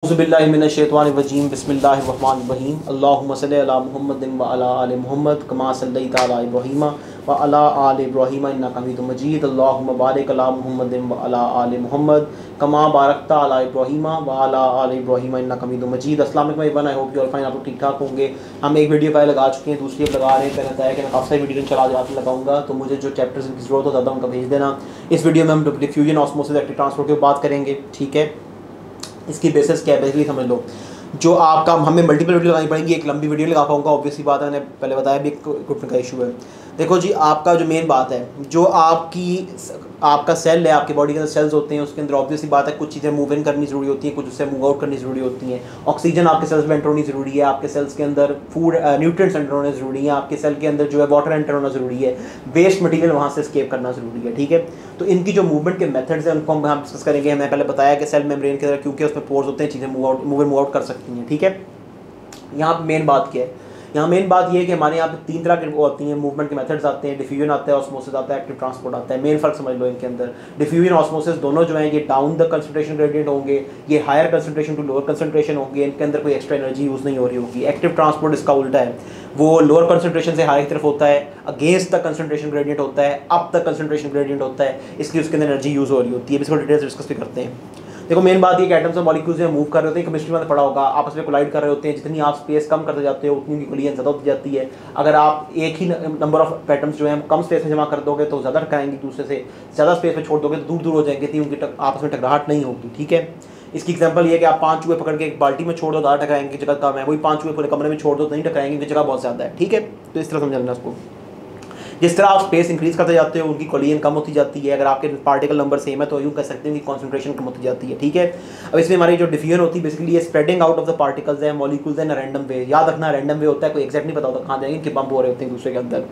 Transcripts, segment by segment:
औज़ुबिल्लाहिमिनश्शैतानिर्रजीम बिस्मिल्लाहिर्रहमानिर्रहीम अल्लाहुम्मा सल्लि अला मुहम्मदिन व अला आलि मुहम्मद कमा सल्लैता अला इब्राहीम व अला आलि इब्राहीम इन्नका हमीदुम मजीद अल्लाहुम्मा बारिक अला मुहम्मदिन व अला आलि मुहम्मद कमा बारकता अला इब्राहीम व अला आलि इब्राहीम इन्नका हमीदुम मजीद। अस्सलाम वालेकुम everyone, I hope you all fine, आप लोग ठीक ठाक होंगे। हम एक वीडियो पहले लगा चुके हैं, दूसरी अब लगा रहे हैं। कहना है कि मैं काफ़ी सारी वीडियो चला जाकर लगाऊंगा, तो मुझे जो चैप्टर्स की ज़रूरत हो ज़्यादा उनका भेज देना। इस वीडियो में हम डिफ्यूजन, ऑस्मोसिस, एक्टिव ट्रांसपोर्ट की बात करेंगे, ठीक है। इसकी बेसिस क्या है बेसिकली समझ लो। जो आपका हमें मल्टीपल वीडियो लगानी पड़ेगी, एक लंबी वीडियो लगा पाऊंगा, ऑब्वियसली बात है, मैंने पहले बताया भी इक्विपमेंट का इशू है। देखो जी, आपका जो मेन बात है, जो आपका सेल है, आपकी बॉडी के अंदर सेल्स होते हैं, उसके अंदर ऑब्वियसली बात है कुछ चीज़ें मूव इन करनी ज़रूरी होती हैं, कुछ उससे मूव आउट करनी ज़रूरी होती हैं। ऑक्सीजन आपके सेल्स में एंटर होनी ज़रूरी है, आपके सेल्स के अंदर फूड न्यूट्रिएंट्स एंटर होने ज़रूरी है, आपके सेल के अंदर जो है वाटर एंटर होना ज़रूरी है, वेस्ट मटीरियल वहाँ से एस्केप करना ज़रूरी है, ठीक है। तो इनकी जो मूवमेंट के मेथड्स हैं उनको हम डिस्कस करेंगे। मैंने पहले बताया कि सेल मेम्ब्रेन के अंदर क्योंकि उसमें पोर्स होते हैं, चीज़ें मूव आउट कर सकती हैं, ठीक है। यहाँ पर मेन बात क्या है, यहाँ मेन बात ये है कि हमारे यहाँ पे तीन तरह के वो आती हैं मूवमेंट के मेथड्स आते हैं। डिफ्यूजन आता है, ऑस्मोसिस आता है, एक्टिव ट्रांसपोर्ट आता है। मेन फर्क समझ लो इनके अंदर। डिफ्यूजन, ऑस्मोसिस दोनों जो हैं ये डाउन द कंसंट्रेशन ग्रेडियंट होंगे, ये higher concentration to lower concentration होंगे, इनके अंदर कोई एक्स्ट्रा एनर्जी यूज़ नहीं हो रही होगी। एक्टिव ट्रांसपोर्ट इसका उल्टा है, वो लोअर कंसंट्रेशन से हायर की तरफ होता है, अगेंस्ट द कंसंट्रेशन ग्रेडियंट होता है, अप द कंसंट्रेशन ग्रेडियंट होता है, इसलिए उसके अंदर एनर्जी यूज़ हो रही होती है। इसको डिटेल्स डिस्कस भी करते हैं। देखो मेन बात ये कि एटम्स और मॉलिक्यूल्स में मूव कर रहे होते हैं, केमिस्ट्री में पढ़ा होगा, आपस में कोलाइड कर रहे होते हैं। जितनी आप स्पेस कम करते जाते हो उतनी उनकी कोलिजन ज़्यादा होती जाती है। अगर आप एक ही नंबर ऑफ एटम्स जो है कम स्पेस में जमा कर दोगे तो ज़्यादा टकराएंगे दूसरे से, ज़्यादा स्पेस में छोड़ दोगे तो दूर दूर हो जाएंगे, तो उनकी आपस में टकराहट नहीं होगी, ठीक है। इसकी एग्जांपल ये है कि आप 5 चूहे पकड़ के एक बाल्टी में छोड़ दो, ज़्यादा टकराएंगे की जगह कम है। वही 5 चूहे पूरे कमरे में छोड़ दो तो नहीं टकराएंगे, की जगह बहुत ज़्यादा है, ठीक है। तो इस तरह समझना उसको। जिस तरह आप स्पेस इंक्रीज करते जाते हो उनकी कोलिजन कम होती जाती है। अगर आपके पार्टिकल नंबर सेम है तो यूँ कह सकते हैं कि कॉन्सेंट्रेशन कम होती जाती है, ठीक है। अब इसमें हमारी जो डिफ्यूजन होती है बेसिकली ये spreading out of the particles है, मॉलिक्यूल्स है, रैंडम वे। याद रखना रैंडम वे होता है, कोई एक्जैक्ट नहीं पता होता कहाँ जाएंगे, कि बम्प हो रहे होते हैं दूसरे के अंदर।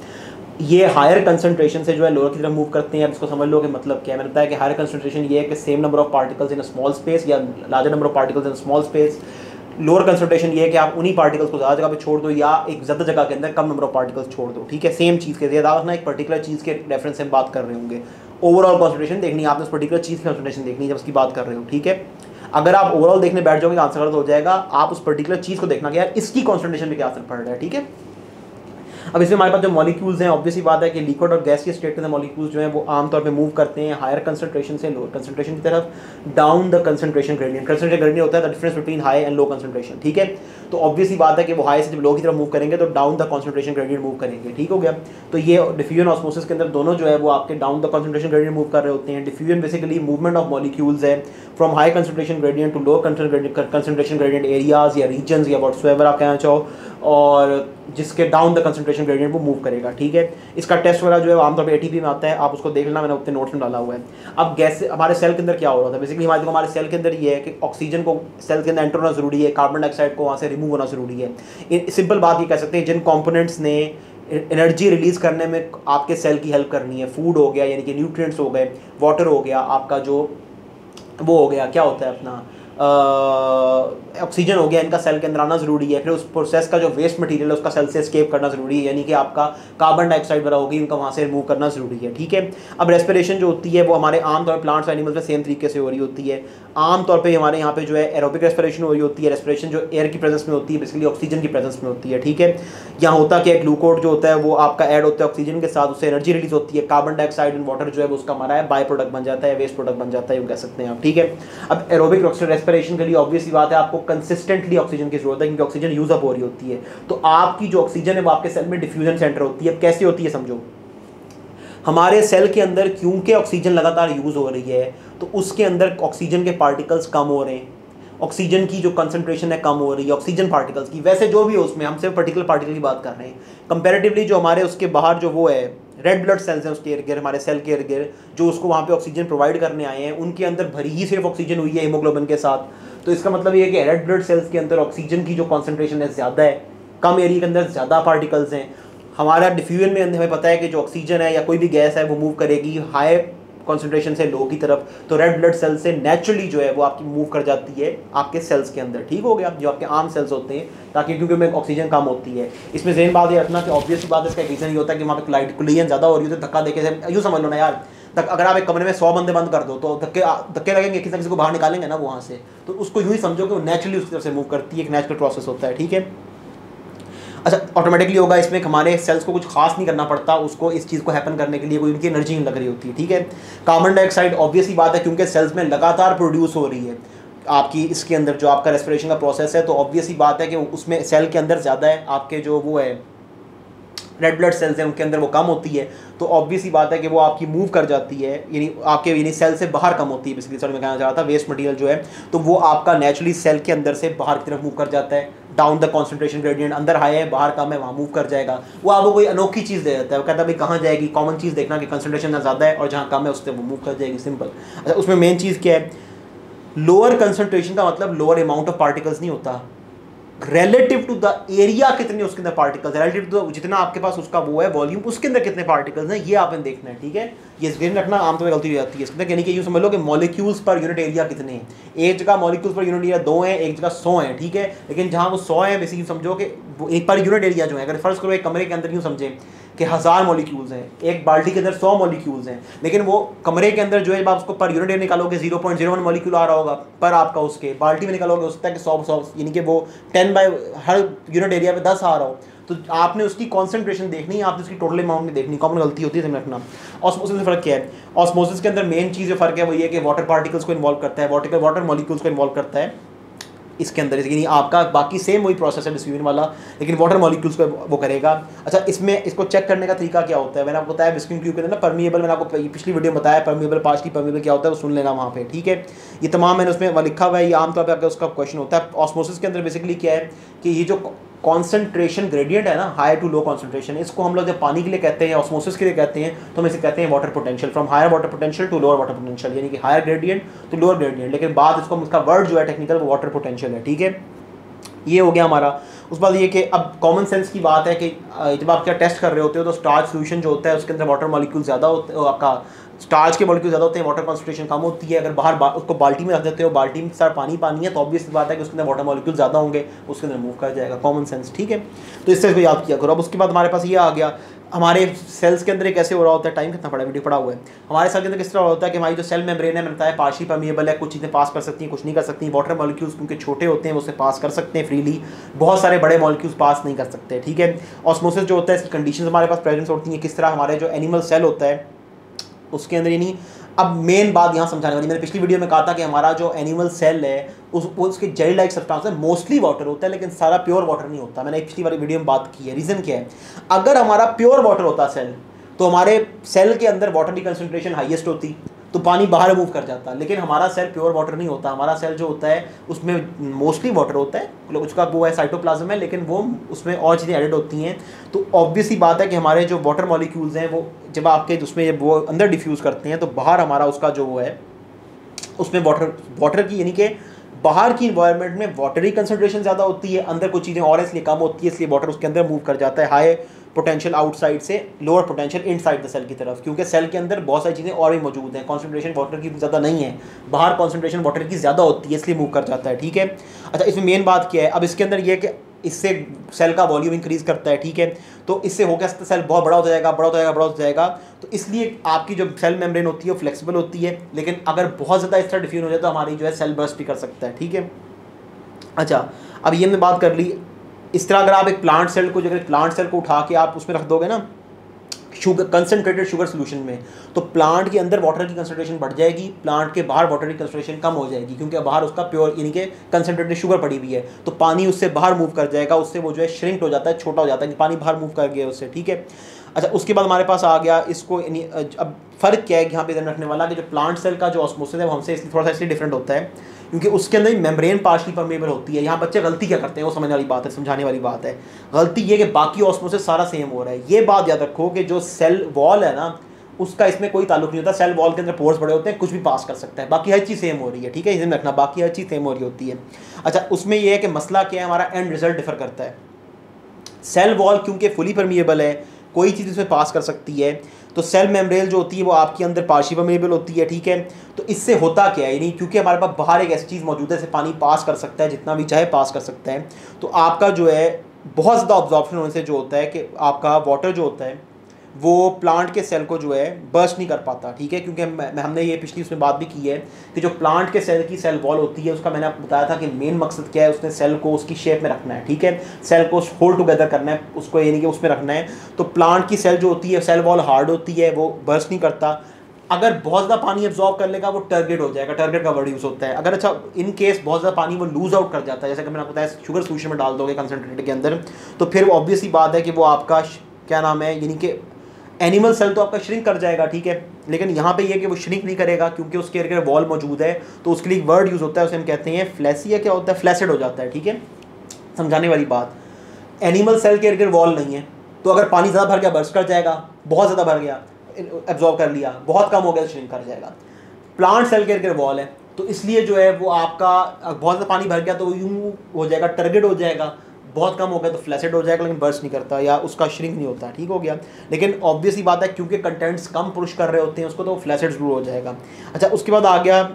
ये हायर कंसंट्रेशन से जो है लोअर की तरफ मूव करते हैं। अब इसको समझ लो कि मतलब क्या है। मैंने बताया कि हायर कंसंट्रेशन ये है कि same number of particles in a small space या larger number of particles in a small space. Lower concentration ये है कि आप उन्हीं पार्टिकल्स को ज़्यादा जगह पे छोड़ दो या एक ज़्यादा जगह के अंदर कम नंबर ऑफ पार्टिकल्स छोड़ दो, ठीक है। सेम चीज़ के याद रखना, एक पर्टिकुलर चीज़ के रेफरेंस से हम बात कर रहे होंगे। ओवरऑल कंसंट्रेशन देखनी है आपने, उस पर्टिकुलर चीज़ की कंसंट्रेशन देखनी है जब उसकी बात कर रहे हो, ठीक है। अगर आप ओवरऑल देखने बैठ जाओगे आंसर गलत हो जाएगा। आप उस पर्टिकुलर चीज़ को देखना कि यार इसकी कंसंट्रेशन में क्या असर पड़ रहा है, ठीक है। अब इसमें हमारे पास जो मॉलिक्यूल्स हैं ऑब्वियसली बात है कि लिक्विड और गैस के स्टेट के अंदर मॉलिक्यूल्स जो हैं वो आमतौर पे मूव करते हैं हायर कंसंट्रेशन से लोअर कंसंट्रेशन की तरफ, down the concentration gradient. Concentration gradient होता है the difference between high and low concentration, ठीक है। तो ऑब्वियसली बात है कि वो हाई से जब लो की तरफ मूव करेंगे तो down the concentration gradient move करेंगे, ठीक हो गया। तो ये डिफ्यूजन ऑस्मोसिस के अंदर दोनों जो है वो आपके down the concentration gradient move कर रहे होते हैं। Diffusion basically movement of molecules है from high concentration gradient to low concentration gradient areas या रीजन्स या व्हाटसोएवर आप कहना चाहो, और जिसके डाउन द कंसंट्रेशन ग्रेडियंट वो मूव करेगा, ठीक है। इसका टेस्ट वगैरह जो है आमतौर पे एटीपी में आता है, आप उसको देख लेना, मैंने अपने नोट्स में डाला हुआ है। अब गैस हमारे सेल के अंदर क्या हो रहा था बेसिकली, हमारे सेल के अंदर ये है कि ऑक्सीजन को सेल के अंदर एंटर होना जरूरी है, कार्बन डाइऑक्साइड को वहाँ से रिमूव होना जरूरी है। सिंपल बात ये कह सकते हैं, जिन कॉम्पोनेंट्स ने एनर्जी रिलीज करने में आपके सेल की हेल्प करनी है, फूड हो गया यानी कि न्यूट्रिएंट्स हो गए, वाटर हो गया, आपका जो वो हो गया क्या होता है अपना ऑक्सीजन हो गया, इनका सेल के अंदर आना ज़रूरी है। फिर उस प्रोसेस का जो वेस्ट मटेरियल है उसका सेल से एस्केप करना ज़रूरी है, यानी कि आपका कार्बन डाइऑक्साइड वगैरह होगी इनका वहाँ से रिमूव करना ज़रूरी है, ठीक है। अब रेस्पिरेशन जो होती है वो हमारे आमतौर पर प्लांट्स एनिमल्स में सेम तरीके से हो रही होती है। आमतौर पे हमारे यहाँ पे जो है एरोबिक रेस्पिरेशन हो रही होती है। रेस्पिरेशन जो एयर की प्रेजेंस में होती है बेसिकली ऑक्सीजन की प्रेजेंस में होती है, ठीक है। यहाँ होता क्या है, ग्लूकोज जो होता है वो आपका ऐड होता है ऑक्सीजन के साथ, उससे एनर्जी रिलीज होती है। कार्बन डाइऑक्साइड एंड वाटर जो है वो उसका हमारा है बाय प्रोडक्ट बन जाता है, वेस्ट प्रोडक्ट बन जाता है, कह सकते हैं आप, ठीक है। अब एरोबिक रेस्पिरेशन के लिए ऑब्वियसली बात है आपको कंसिस्टेंटली ऑक्सीजन की जरूरत है, क्योंकि ऑक्सीजन यूज अप हो रही होती है। तो आपकी जो ऑक्सीजन है वो आपके सेल में डिफ्यूजन सेंटर होती है। अब कैसे होती है समझो, हमारे सेल के अंदर क्योंकि ऑक्सीजन लगातार यूज हो रही है तो उसके अंदर ऑक्सीजन के पार्टिकल्स कम हो रहे हैं, ऑक्सीजन की जो कंसंट्रेशन है कम हो रही है ऑक्सीजन पार्टिकल्स की। वैसे जो भी हो उसमें हम सिर्फ पर्टिकुलर पार्टिकल की बात कर रहे हैं। कंपैरेटिवली जो हमारे उसके बाहर जो वो है रेड ब्लड सेल्स हैं उसके इर्द गिर्द, हमारे सेल के इर्द गिर्द जो उसको वहाँ पे ऑक्सीजन प्रोवाइड करने आए हैं, उनके अंदर भरी ही सिर्फ ऑक्सीजन हुई है हीमोग्लोबिन के साथ। तो इसका मतलब ये है कि रेड ब्लड सेल्स के अंदर ऑक्सीजन की जो कॉन्सेंट्रेशन है ज़्यादा है, कम एरिया के अंदर ज़्यादा पार्टिकल्स हैं। हमारा डिफ्यूजन में हमें पता है कि जो ऑक्सीजन है या कोई भी गैस है वो मूव करेगी हाई कॉन्सेंट्रेशन से लो की तरफ, तो रेड ब्लड सेल से नेचुरली जो है वो आपकी मूव कर जाती है आपके सेल्स के अंदर, ठीक हो गया, जो आपके आम सेल्स होते हैं, ताकि क्योंकि उनमें ऑक्सीजन कम होती है। इसमें ज़हन बात ये रखना कि ऑब्वियस बात है इसका रीज़न ये होता है कि वहाँ पे कोलिजन ज़्यादा हो रही होती है, धक्का देके यूँ समझ लो ना यार, तक अगर आप एक कमरे में 100 बंदे बंद कर दो तो धक्के लगेंगे, किसी ना किसी को बाहर निकालेंगे ना वहाँ से। तो उसको यूँ ही समझो कि वो नेचुरली उसकी तरफ से मूव करती है, एक नेचुरल प्रोसेस होता है, ठीक है। अच्छा, ऑटोमेटिकली होगा, इसमें हमारे सेल्स को कुछ खास नहीं करना पड़ता, उसको इस चीज़ को हैपन करने के लिए कोई उनकी एनर्जी नहीं लग रही होती है, ठीक है। कार्बन डाइऑक्साइड ऑब्वियसली बात है, क्योंकि सेल्स में लगातार प्रोड्यूस हो रही है आपकी, इसके अंदर जो आपका रेस्पिरेशन का प्रोसेस है, तो ऑब्वियसली बात है कि उसमें सेल के अंदर ज़्यादा है, आपके जो वो है रेड ब्लड सेल्स हैं उनके अंदर वो कम होती है, तो ऑब्वियसली बात है कि वो आपकी मूव कर जाती है, यानी आपके यानी सेल से बाहर कम होती है बेसिकली। सर मैं कहना चाह रहा था वेस्ट मटेरियल जो है तो वो आपका नेचुरली सेल के अंदर से बाहर की तरफ मूव कर जाता है, डाउन द कॉन्सेंट्रेशन ग्रेडियंट, अंदर हाई है बाहर कम है, वहाँ मूव कर जाएगा। वो आपको कोई अनोखी चीज़ दे देता है, वो कहता है भाई कहाँ जाएगी, कॉमन चीज़ देखना कि कंसंट्रेशन जहाँ ज़्यादा है और जहाँ कम है उससे वो मूव कर जाएगी, सिंपल। अच्छा, उसमें मेन चीज़ क्या है, लोअर कंसंट्रेशन का मतलब लोअर अमाउंट ऑफ पार्टिकल्स नहीं होता, रिलेटिव टू द एरिया कितने उसके अंदर पार्टिकल्स, रिलेटिव टू जितना आपके पास उसका वो है वॉल्यूम, उसके अंदर कितने पार्टिकल्स हैं, ये आपने देखना है, ठीक है। ये स्क्रीन रखना आमतौर पर गलती हो जाती है इसके अंदर, यानी कि यूँ समझ लो कि मॉलिक्यूल्स पर यूनिट एरिया कितने हैं, एक जगह मॉलिक्यूल्स पर यूनिट एरिया 2 हैं, एक जगह 100 हैं, ठीक है। लेकिन जहाँ वो 100 है बेसिकली समझो कि वो एक पर यूनिट एरिया जो है, अगर फर्ज करो एक कमरे के अंदर यूँ समझें कि 1000 मॉलिक्यूल्स हैं, एक बाल्टी के अंदर 100 मॉलिक्यूल्स हैं, लेकिन वो कमरे के अंदर जो है जब आप उसको पर यूनिट एरिया निकालोगे 0.01 मॉलिक्यूल आ रहा होगा पर आपका, उसके बाल्टी में निकालोगे हो सकता है कि 100 यानी कि वो 10 बाय हर यूनिट एरिया पे 10 आ रहा हो, तो आपने उसकी कॉन्सेंट्रेशन देखनी है, आपने उसकी टोटल अमाउंट नहीं देखनी, कॉमन गलती होती है समझ रखना। ऑस्मोसिस में फ़र्क क्या है, ऑस्मोसिस के अंदर मेन चीज़ जो फ़र्क है वो ये कि वाटर पार्टिकल्स को इन्वॉल्व करता है, वाटर मॉलिक्यूल्स को इन्वॉल्व करता है इसके अंदर, यानी आपका बाकी सेम वही प्रोसेस है डिस्ट्रीब्यूशन वाला, लेकिन वाटर मॉलिक्यूल्स को वो करेगा। अच्छा, इसमें इसको चेक करने का तरीका क्या होता है, मैंने आपको बताया बिस्किन ट्यूब के अंदर ना परमिएबल, मैंने आपको पिछली वीडियो में बताया परमिएबल, पार्शली परमिएबल क्या होता है वो सुन लेना वहाँ पे, ठीक है। ये तमाम मैंने उसमें लिखा हुआ है, ये आमतौर पर उसका क्वेश्चन होता है। ऑस्मोसिस के अंदर बेसिकली क्या है कि ये जो कॉन्सेंट्रेशन ग्रेडियंट है ना, हाई टू लो कॉन्सेंट्रेशन, इसको हम लोग जब पानी के लिए कहते हैं, ऑस्मोसिस के लिए कहते हैं, तो हम इसे कहते हैं water potential, from higher water potential to lower water potential, यानी कि higher gradient to lower gradient, लेकिन बाद इसको इसका वर्ड जो है टेक्निकल वो वाटर पोटेंशियल है, ठीक है। ये हो गया हमारा। उस बाद ये कि अब कॉमन सेंस की बात है कि जब आप क्या टेस्ट कर रहे होते हो तो स्टार्च सोल्यूशन जो होता है उसके अंदर वाटर मॉलिक्यूल ज़्यादा होते हैं, आपका स्टार्च के मॉलिक्यूल ज़्यादा होते हैं, वाटर कॉन्सेंट्रेशन कम होती है। अगर बाहर उसको बाल्टी में रख देते हो, बाल्टी में सारा पानी है, तो ऑब्वियस बात है कि उसके अंदर वाटर मॉलिक्यूल ज़्यादा होंगे, उसके अंदर मूव कर जाएगा, कॉमन सेंस, ठीक है। तो इससे इसको याद किया करो। अब उसके बाद हमारे पास ये आ गया, हमारे सेल्स के अंदर एक कैसे हो रहा होता है, टाइम कितना पड़ा वीडियो पड़ा हुआ है, हमारे सेल के अंदर किस तरह होता है कि हमारी जो सेल मेम्ब्रेन है, मैंने बताया पार्शली परमिएबल है, कुछ चीज़ें पास कर सकती हैं, कुछ नहीं कर सकती। वाटर मॉलिक्यूल्स क्योंकि छोटे होते हैं वो उसे पास कर सकते हैं फ्रीली, बहुत सारे बड़े मॉलिक्यूल्स पास नहीं कर सकते, ठीक है। ऑस्मोसिस जो होता है इसकी कंडीशंस हमारे पास प्रेजेंट होती हैं, किस तरह हमारे जो एनिमल सेल होता है उसके अंदर, यानी अब मेन बात यहाँ समझाने वाली, मैंने पिछली वीडियो में कहा था कि हमारा जो एनिमल सेल है उसके जेल लाइक सब्सटेंस है, मोस्टली वाटर होता है, लेकिन सारा प्योर वाटर नहीं होता। मैंने पिछली वाली वीडियो में बात की है, रीज़न क्या है, अगर हमारा प्योर वाटर होता सेल तो हमारे सेल के अंदर वाटर की कंसंट्रेशन हाईएस्ट होती, तो पानी बाहर मूव कर जाता, लेकिन हमारा सेल प्योर वाटर नहीं होता। हमारा सेल जो होता है उसमें मोस्टली वाटर होता है, उसका वो है साइटोप्लाज्म है, लेकिन वो उसमें और चीज़ें एडेड होती हैं। तो ऑब्वियसली बात है कि हमारे जो वाटर मॉलिक्यूल्स हैं वो जब आपके उसमें वो अंदर डिफ्यूज़ करते हैं तो बाहर हमारा उसका जो वो है उसमें वाटर की, यानी कि बाहर की इन्वायरमेंट में वाटर की कंसंट्रेशन ज़्यादा होती है, अंदर कुछ चीज़ें और इसलिए कम होती है, इसलिए वाटर उसके अंदर मूव कर जाता है हाई पोटेंशियल आउटसाइड से lower potential inside the cell की तरफ, क्योंकि सेल के अंदर बहुत सारी चीज़ें और भी मौजूद हैं, कॉन्सेंट्रेशन वाटर की ज़्यादा नहीं है, बाहर कॉन्सेंट्रेशन वाटर की ज़्यादा होती है, इसलिए मूव कर जाता है, ठीक है। अच्छा, इसमें मेन बात क्या है, अब इसके अंदर ये कि इससे सेल का वॉल्यूम इंक्रीज़ करता है, ठीक है, तो इससे हो गया सेल बहुत बड़ा होता जाएगा, बड़ा होता जाएगा, तो इसलिए आपकी जो सेल मेम्ब्रेन होती है वो फ्लेक्सिबल होती है, लेकिन अगर बहुत ज़्यादा इस तरह डिफ्यूज हो जाए तो हमारी जो है सेल बर्स्ट भी कर सकता है, ठीक है। अच्छा, अब ये हमने बात कर ली, इस तरह अगर आप एक प्लांट सेल को उठा के आप उसमें रख दोगे ना शुगर, कंसनट्रेटेड शुगर सोल्यूशन में, तो प्लांट के अंदर वाटर की कंसंट्रेशन बढ़ जाएगी, प्लांट के बाहर वाटर की कंसंट्रेशन कम हो जाएगी, क्योंकि बाहर उसका प्योर यानी कि कंसनट्रेटेड शुगर पड़ी हुई है, तो पानी उससे बाहर मूव कर जाएगा, उससे वो जो है श्रिंक हो जाता है, छोटा हो जाता है कि पानी बाहर मूव कर गया उससे, ठीक है। अच्छा, उसके बाद हमारे पास आ गया इसको, यानी अब फ़र्क क्या है यहाँ पे ध्यान रखने वाला कि जो प्लांट सेल का जो ऑस्मोसिस है वो हमसे थोड़ा सा इसलिए डिफरेंट होता है क्योंकि उसके अंदर मेम्ब्रेन पार्शली परमेबल होती है। यहाँ बच्चे गलती क्या करते हैं वो समझने वाली बात है, समझाने वाली बात है। गलती ये कि बाकी ऑस्मोसिस सारा सेम हो रहा है, ये बात याद रखो कि जो सेल वॉल है ना उसका इसमें कोई ताल्लुक नहीं होता, सेल वॉल के अंदर पोर्स बड़े होते हैं, कुछ भी पास कर सकता है, बाकी हर चीज़ सेम हो रही है, ठीक है, इसे रखना, बाकी हर चीज़ सेम हो रही होती है। अच्छा, उसमें यह है कि मसला क्या है, हमारा एंड रिजल्ट डिफर करता है। सेल वॉल क्योंकि फुली परमिएबल है, कोई चीज़ इसमें पास कर सकती है, तो सेल मेम्ब्रेन जो होती है वो आपके अंदर पार्शियल परमेबल होती है, ठीक है। तो इससे होता क्या है, यानी क्योंकि हमारे पास बाहर एक ऐसी चीज़ मौजूद है, से पानी पास कर सकता है, जितना भी चाहे पास कर सकता है, तो आपका जो है बहुत ज़्यादा ऑब्जॉर्प्शन होने से जो होता है कि आपका वाटर जो होता है वो प्लांट के सेल को जो है बर्स्ट नहीं कर पाता, ठीक है, क्योंकि हमने ये पिछली उसमें बात भी की है कि जो प्लांट के सेल की सेल वॉल होती है उसका मैंने आपको बताया था कि मेन मकसद क्या है, उसने सेल को उसकी शेप में रखना है, ठीक है, सेल को होल्ड टुगेदर करना है, उसको यानी कि उसमें रखना है। तो प्लांट की सेल जो होती है सेल वॉल हार्ड होती है, वो बर्स्ट नहीं करता। अगर बहुत ज़्यादा पानी एब्जॉर्ब कर लेगा वो टर्गेट हो जाएगा, टर्गेट का वर्ड यूज़ होता है। अगर अच्छा इन केस बहुत ज़्यादा पानी वो लूज आउट कर जाता है, जैसे कि मैंने आपको बताया शुगर सोल्यूशन में डाल दोगे कंसनट्रेटेड के अंदर, तो फिर ऑब्वियस ही बात है कि वो आपका क्या नाम है, यानी कि एनिमल सेल तो आपका श्रिंक कर जाएगा, ठीक है, लेकिन यहाँ पे ये कि वो श्रिंक नहीं करेगा क्योंकि उसके अगर वॉल मौजूद है, तो उसके लिए वर्ड यूज़ होता है, उसे हम कहते हैं फ्लैसी, या क्या होता है, फ्लैसिड हो जाता है, ठीक है। समझाने वाली बात, एनिमल सेल के अगर वॉल नहीं है तो अगर पानी ज़्यादा भर गया बर्स्ट कर जाएगा, बहुत ज़्यादा भर गया एब्जॉर्ब कर लिया, बहुत कम हो गया तो श्रिंक कर जाएगा। प्लांट सेल के अगर वॉल है तो इसलिए जो है वो आपका बहुत ज़्यादा पानी भर गया तो यूँ हो जाएगा, टर्गेट हो जाएगा, बहुत कम हो गया तो फ्लैसिड हो जाएगा, लेकिन बर्स्ट नहीं करता या उसका श्रिंक नहीं होता, ठीक हो गया। लेकिन ऑब्वियस ही बात है क्योंकि कंटेंट्स कम पुश कर रहे होते हैं उसको, तो फ्लैसिड जरूर हो जाएगा। अच्छा, उसके बाद आ गया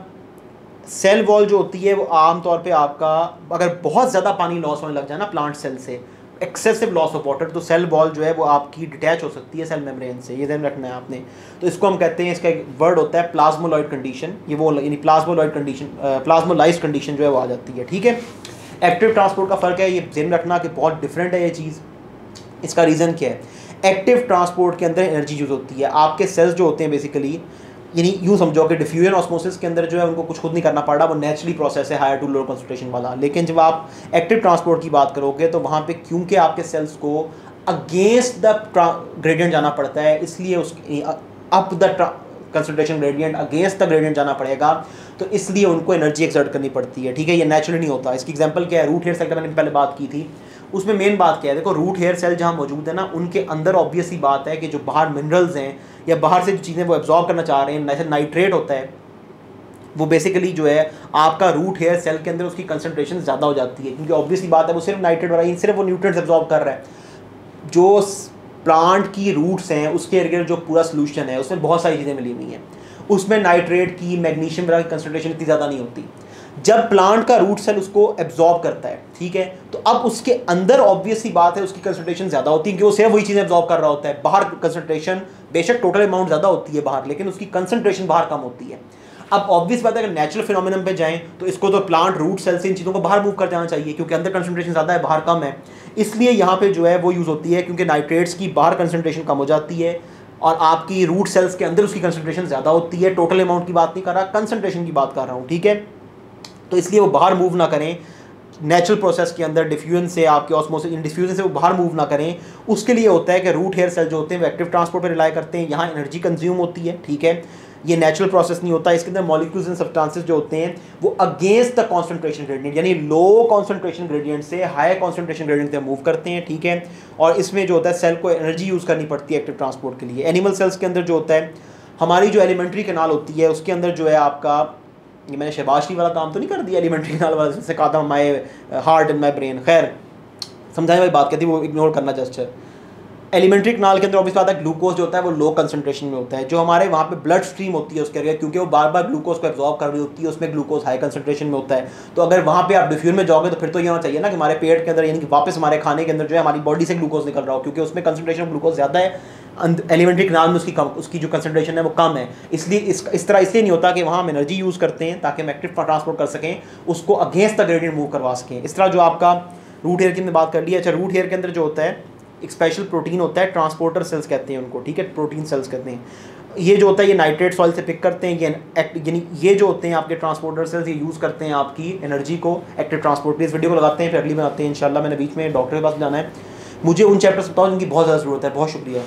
सेल वॉल जो होती है वो आमतौर पे आपका अगर बहुत ज़्यादा पानी लॉस होने लग जाए ना प्लांट सेल से, एक्सेसिव लॉस ऑफ वाटर, तो सेल वॉल जो है वो आपकी डिटैच हो सकती है सेल मेम्ब्रेन से, ये ध्यान रखना है आपने। तो इसको हम कहते हैं, इसका एक वर्ड होता है प्लाज्मोलॉइड कंडीशन, ये वो यानी प्लाज्मोलॉइड कंडीशन, प्लाज्मोलाइज्ड कंडीशन जो है वो आ जाती है, ठीक है। एक्टिव ट्रांसपोर्ट का फ़र्क है, ये ध्यान रखना कि बहुत डिफरेंट है ये चीज़। इसका रीज़न क्या है, एक्टिव ट्रांसपोर्ट के अंदर एनर्जी यूज़ होती है, आपके सेल्स जो होते हैं बेसिकली, यानी यूँ समझो कि डिफ्यूजन ऑस्मोसिस के अंदर जो है उनको कुछ खुद नहीं करना पड़ रहा, वो नेचुरली प्रोसेस है हायर टू लोअर कंसंट्रेशन वाला। लेकिन जब आप एक्टिव ट्रांसपोर्ट की बात करोगे तो वहाँ पे क्योंकि आपके सेल्स को अगेंस्ट द ग्रेडियंट जाना पड़ता है, इसलिए उस up the concentration gradient against the gradient जाना पड़ेगा, तो इसलिए उनको एनर्जी एक्सर्ट करनी पड़ती है, ठीक है। ये नेचुरली नहीं होता। इसकी एग्जांपल क्या है, रूट हेयर सेल की मैंने पहले बात की थी, उसमें मेन बात क्या है, देखो रूट हेयर सेल जहाँ मौजूद है ना, उनके अंदर ऑब्वियस ही बात है कि जो बाहर मिनरल्स हैं या बाहर से जो चीज़ें वो एब्जॉर्ब करना चाह रहे हैं, जैसे नाइट्रेट होता है, वो बेसिकली जो है आपका रूट हेयर सेल के अंदर उसकी कंसंट्रेशन ज़्यादा हो जाती है, क्योंकि ऑब्वियसली बात है वो सिर्फ नाइट्रेट वाला, सिर्फ वो न्यूट्रिएंट्स एब्जॉर्ब कर रहा है। जो प्लांट की रूट्स हैं उसके इर्द जो पूरा सोल्यूशन है उसमें बहुत सारी चीज़ें मिली हुई हैं, उसमें नाइट्रेट की, मैग्नीशियम वगैरह की कंसंट्रेशन इतनी ज़्यादा नहीं होती। जब प्लांट का रूट सेल उसको एब्जॉर्ब करता है, ठीक है, तो अब उसके अंदर ऑब्वियस ही बात है उसकी कंसंट्रेशन ज़्यादा होती है, क्योंकि वो सिर्फ वही चीज़ें एब्जॉर्ब कर रहा होता है। बाहर कंसंट्रेशन बेशक टोटल अमाउंट ज़्यादा होती है बाहर, लेकिन उसकी कंसंट्रेशन बाहर कम होती है। अब ऑब्वियस बात है अगर नेचुरल फिनोमिनन पे जाएं तो इसको तो प्लांट रूट सेल से इन चीज़ों को बाहर मूव कर जाना चाहिए, क्योंकि अंदर कंसंट्रेशन ज़्यादा है बाहर कम है, इसलिए यहाँ पे जो है वो यूज़ होती है, क्योंकि नाइट्रेट्स की बाहर कंसंट्रेशन कम हो जाती है और आपकी रूट सेल्स के अंदर उसकी कंसंट्रेशन ज़्यादा होती है। टोटल अमाउंट की बात नहीं कर रहा, कंसंट्रेशन की बात कर रहा हूँ, ठीक है। तो इसलिए वो बाहर मूव ना करें नेचुरल प्रोसेस के अंदर, डिफ्यूजन से आपके ऑस्मोसिस, इन डिफ्यूजन से वो बाहर मूव ना करें। उसके लिए होता है कि रूट हेयर सेल जो होते हैं वो एक्टिव ट्रांसपोर्ट पर रिलाई करते हैं, यहाँ एनर्जी कंज्यूम होती है, ठीक है, ये नेचुरल प्रोसेस नहीं होता। इसके अंदर मॉलिक्यूल्स एंड सब्सटेंसेस जो होते हैं वो अगेंस्ट द कॉन्सेंट्रेशन ग्रेडियंट, यानी लो कॉन्सेंट्रेशन ग्रेडियंट से हाई कॉन्सेंट्रेशन ग्रेडियंट तक मूव करते हैं, ठीक है। और इसमें जो होता है सेल को एनर्जी यूज़ करनी पड़ती है एक्टिव ट्रांसपोर्ट के लिए। एनिमल सेल्स के अंदर जो होता है, हमारी जो एलिमेंट्री कैनाल होती है उसके अंदर जो है आपका, ये मैंने शहबाजरी वाला काम तो नहीं कर दिया एलिमेंट्री कैनाल वाला, जिससे कहा था my heart and my brain, खैर समझाने वाली बात कहती है, वो इग्नोर करना जस्ट। एलिमेंट्री कैनाल के अंदर ऑब्वियस बात है ग्लूकोज जो होता है वो लो कंसंट्रेशन में होता है, जो हमारे वहाँ पे ब्लड स्ट्रीम होती है उसके अंदर, क्योंकि वो बार बार ग्लूकोज को एब्जॉर्ब कर रही होती है, उसमें ग्लूकोज हाई कंसंट्रेशन में होता है। तो अगर वहाँ पे आप डिफ्यूजन में जाओगे तो फिर तो ये होना चाहिए ना कि हमारे पेट के अंदर, यानी कि वापस हमारे खाने के अंदर जो है हमारी बॉडी से ग्लूकोज निकल रहा हो, क्योंकि उसमें कंसंट्रेशन ग्लूकोज ज़्यादा है, एलिमेंट्री कैनाल में उसकी जो कंसंट्रेशन है वो कम है। इसलिए इस तरह इसलिए नहीं होता कि वहाँ हम एनर्जी यूज़ करते हैं ताकि हम एक्टिव ट्रांसपोर्ट कर सकें, उसको अगेंस्ट द ग्रेडियंट मूव करवा सकें। इस तरह जो आपका रूट हेयर की हमने बात कर ली है। अच्छा, रूट हेयर के अंदर जो होता है एक स्पेशल प्रोटीन होता है, ट्रांसपोर्टर सेल्स कहते हैं उनको, ठीक है, प्रोटीन सेल्स कहते हैं। ये जो होता है ये नाइट्रेट सॉइल से पिक करते हैं, यानी ये जो होते हैं आपके ट्रांसपोर्टर सेल्स, ये यूज़ करते हैं आपकी एनर्जी को एक्टिव ट्रांसपोर्ट के। इस वीडियो को लगाते हैं, फिर अगली बनाते हैं इंशाल्लाह। मैंने बीच में डॉक्टर के पास जाना है, मुझे उन चैप्टर्स बताओ जिनकी बहुत ज़्यादा ज़रूरत है। बहुत शुक्रिया।